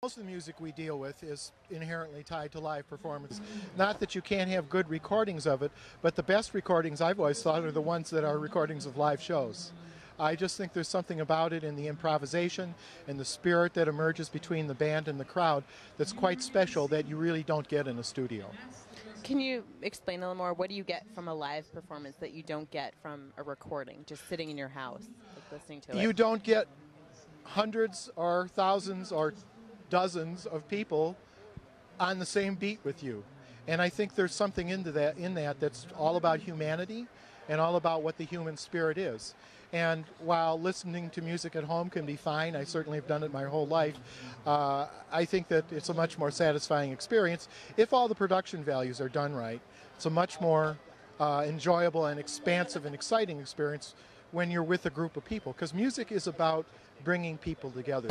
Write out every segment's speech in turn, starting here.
Most of the music we deal with is inherently tied to live performance. Not that you can't have good recordings of it, but the best recordings I've always thought are the ones that are recordings of live shows. I just think there's something about it in the improvisation and the spirit that emerges between the band and the crowd that's quite special that you really don't get in a studio. Can you explain a little more? What do you get from a live performance that you don't get from a recording, just sitting in your house, like listening to it? You don't get hundreds or thousands or dozens of people on the same beat with you. And I think there's something in that that's all about humanity and all about what the human spirit is. And while listening to music at home can be fine, I certainly have done it my whole life, I think that it's a much more satisfying experience if all the production values are done right. It's a much more enjoyable and expansive and exciting experience when you're with a group of people, because music is about bringing people together.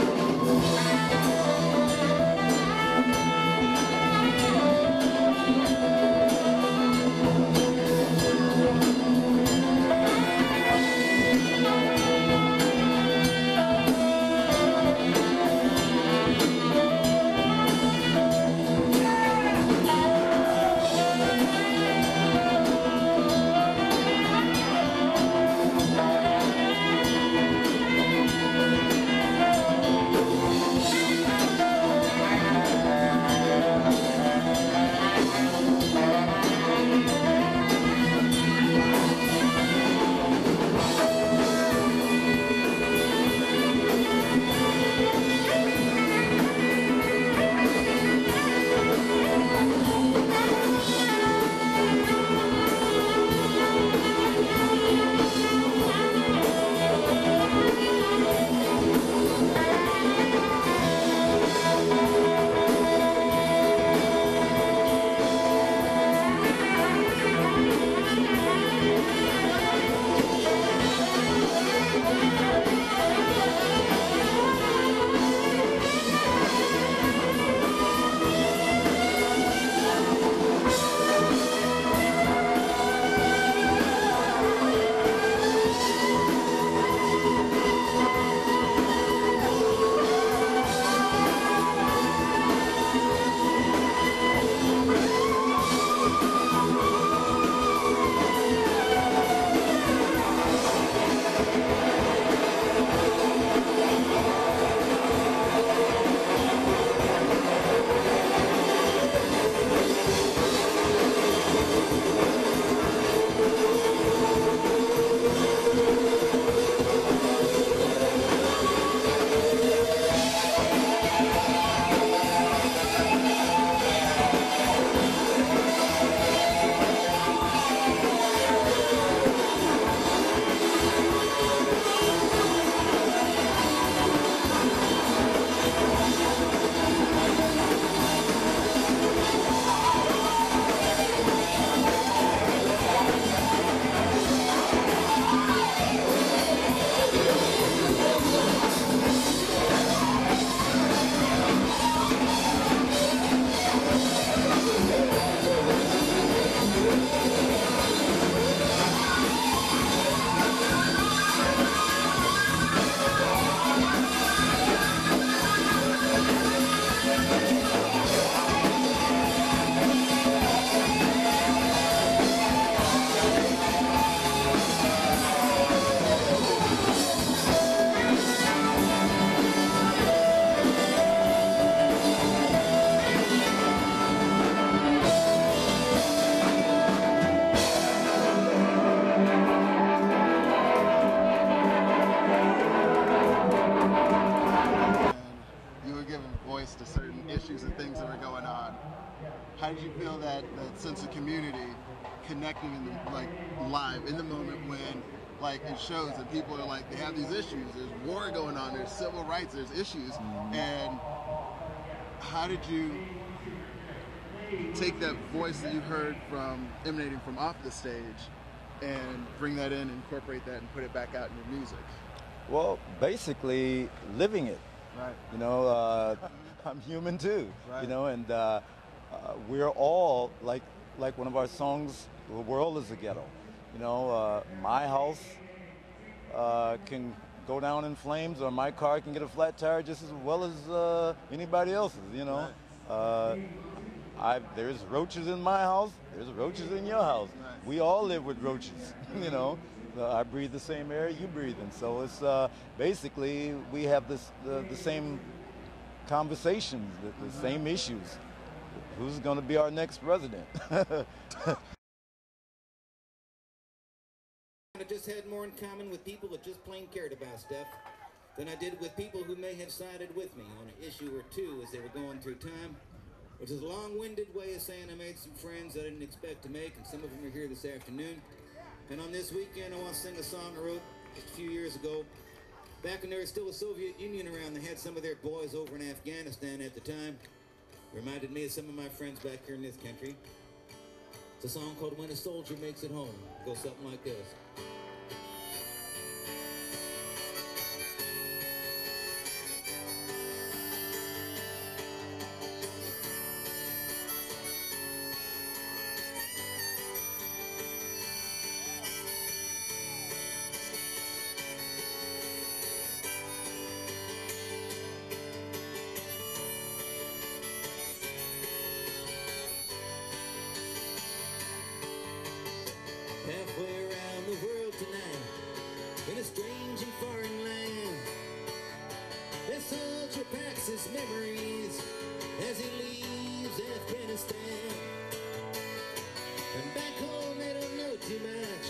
How did you feel that sense of community connecting in the, like live in the moment when like it shows that people are like, they have these issues, there's war going on, there's civil rights, there's issues, and how did you take that voice that you heard from emanating from off the stage and bring that in, incorporate that, and put it back out in your music? Well, basically living it. Right. You know, I'm human too. Right. You know, and we're all like one of our songs. The world is a ghetto. You know, my house can go down in flames, or my car can get a flat tire just as well as anybody else's, you know. There's roaches in my house, there's roaches in your house. We all live with roaches, you know. I breathe the same air you breathe in. So it's basically we have the same conversations, the same issues. Who's going to be our next president? I just had more in common with people that just plain cared about stuff than I did with people who may have sided with me on an issue or two as they were going through time, which is a long-winded way of saying I made some friends I didn't expect to make, and some of them are here this afternoon. And on this weekend, I want to sing a song I wrote just a few years ago. Back when there was still a Soviet Union around, they had some of their boys over in Afghanistan at the time. Reminded me of some of my friends back here in this country. It's a song called When a Soldier Makes It Home. It goes something like this. Halfway around the world tonight, in a strange and foreign land, the soldier packs his memories as he leaves Afghanistan. And back home they don't know too much,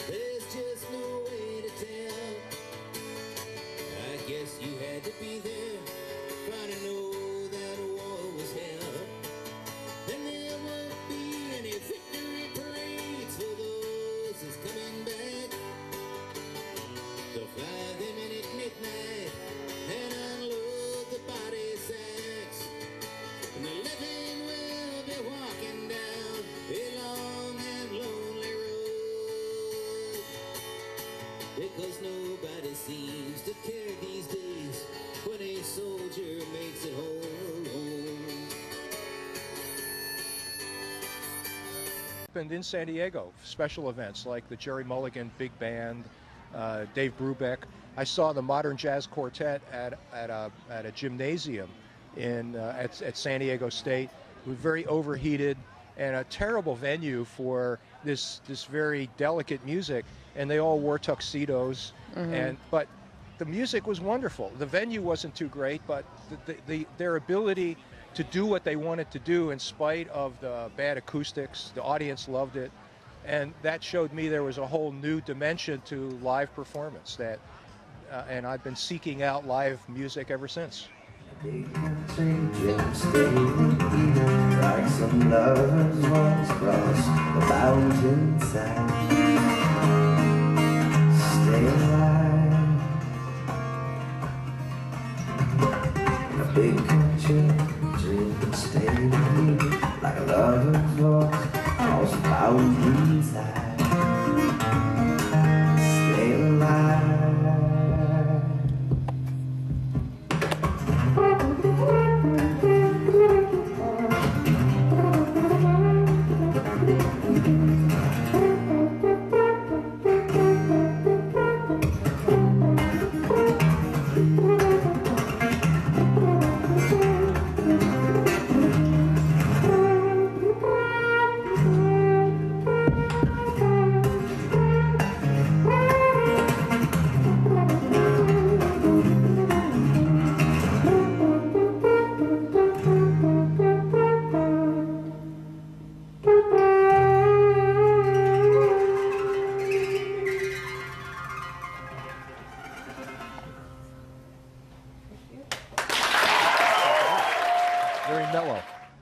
there's just no way to tell. I guess you had to be there, trying to know that a war was hell. And there won't be any victory parades for those who's coming back. They'll fly them in at midnight and unload the body sacks. And the living will be walking down a long and lonely road, because nobody seems to care these days when a soldier makes it home. And in San Diego, special events like the Jerry Mulligan Big Band, Dave Brubeck. I saw the Modern Jazz Quartet at a gymnasium at San Diego State. It was very overheated and a terrible venue for this very delicate music. And they all wore tuxedos, but the music was wonderful. The venue wasn't too great, but their ability to do what they wanted to do in spite of the bad acoustics, the audience loved it, and that showed me there was a whole new dimension to live performance. And I've been seeking out live music ever since. Big mountain Jim stayed like some lovers once crossed the mountainside. Stay alive. A big country Jim stayed like a lover's voice crossed the mountainside. Stay alive.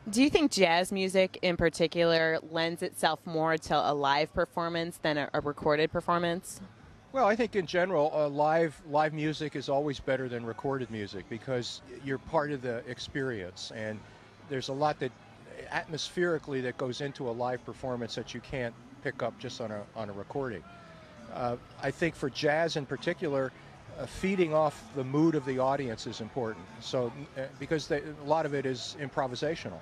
Do you think jazz music in particular lends itself more to a live performance than a recorded performance? Well, I think in general, live music is always better than recorded music because you're part of the experience, and there's a lot that atmospherically that goes into a live performance that you can't pick up just on a recording. I think for jazz in particular, feeding off the mood of the audience is important. So because a lot of it is improvisational.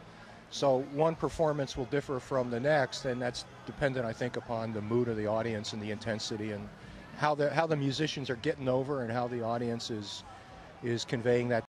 So one performance will differ from the next, and that's dependent, I think, upon the mood of the audience and the intensity how the musicians are getting over and how the audience is conveying that